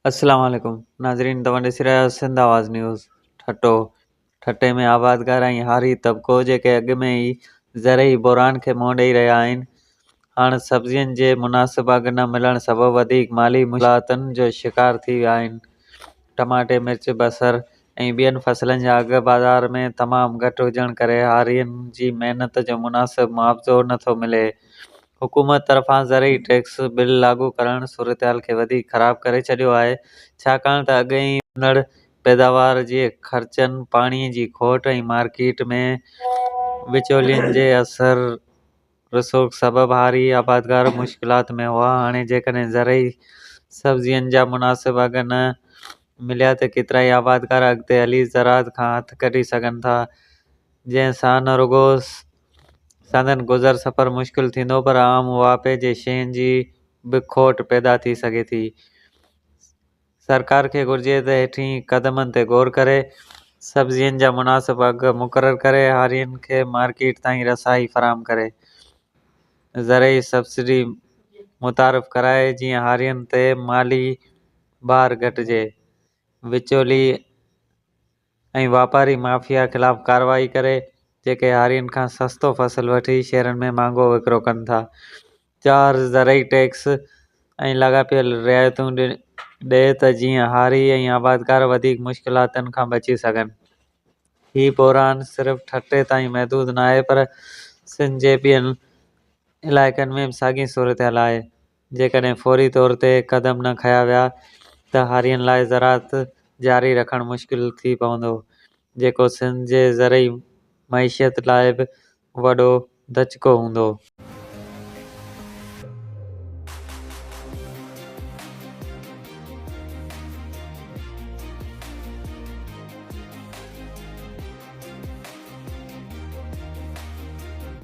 अस्सलाम वालेकुम नाज़रीन, तव्हां ॾिसी रहिया आहियो सिंध आवाज़ न्यूज़। ठटो ठटे में आबादगार ऐं हारी तबिको जेके अॻु में ई ज़रई बहिरान खे मुंहुं ॾेई रहिया आहिनि, हाणे सब्ज़ियुनि जे मुनासिब अघ न मिलण सबबि वधीक माली मुश्किलातुनि जो शिकार थी विया आहिनि। टमाटे, मिर्च, बसर ऐं ॿियनि फसलनि जा अघ बाज़ार में तमामु घटि हुजण करे हारियुनि जी महिनत जो मुनासिब मुआवज़ो नथो मिले। हुकूमत तरफ़ां ज़रई टैक्स बिल लाॻू करणु सूरतहाल खे वधीक ख़राब करे छॾियो आहे, छाकाणि त अॻे ई वधंदड़ पैदावार जे ख़र्चनि, पाणीअ जी खोट ऐं मार्केट में विचोलियनि जे असर रसूख़ सबबि हारी आबादगार मुश्किलात में हुआ। हाणे जेकॾहिं ज़रई सब्ज़ियुनि जा मुनासिब अघ न मिलिया त केतिरा ई आबादगार अॻिते हली ज़राअत खां हथ कढी सघनि था, जंहिंसां न रुॻो संदनि गुज़र सफ़र मुश्किल थींदो पर आम वापे जे शयुनि जी बि खोट पैदा थी सघे थी। सरकार खे घुर्जे त हेठि क़दमनि ते ग़ौर करे सब्ज़ियुनि जा मुनासिब अघ मुक़ररु करे हारियुनि खे मार्केट ताईं रसाई फराहम करे, ज़रई सब्सिडी मुतारिफ़ कराए जीअं हारियुनि ते माली भार घटिजे। विचोली ऐं वापारी माफ़िया ख़िलाफ़ कार्रवाई करे जेके हारियुनि खां सस्तो फसल वठी शहरनि में महांगो विकिरो कनि था। 4 ज़रई टैक्स ऐं लाॻापियल रिआयतूं ॾिए त जीअं हारी ऐं आबादगार वधीक मुश्किलातुनि खां बची सघनि। हीउ बहिरान सिर्फ़ ठटे ताईं महदूद न आहे पर सिंध जे ॿियनि इलाइक़नि में बि साॻी सूरतहाल आहे। जेकॾहिं फौरी तौर ते क़दम न खंया विया त हारियुनि लाइ ज़राअत जारी रखणु मुश्किल थी पवंदो, जेको सिंध जे ज़रई मईशियत लाइ बि वॾो दचको हूंदो।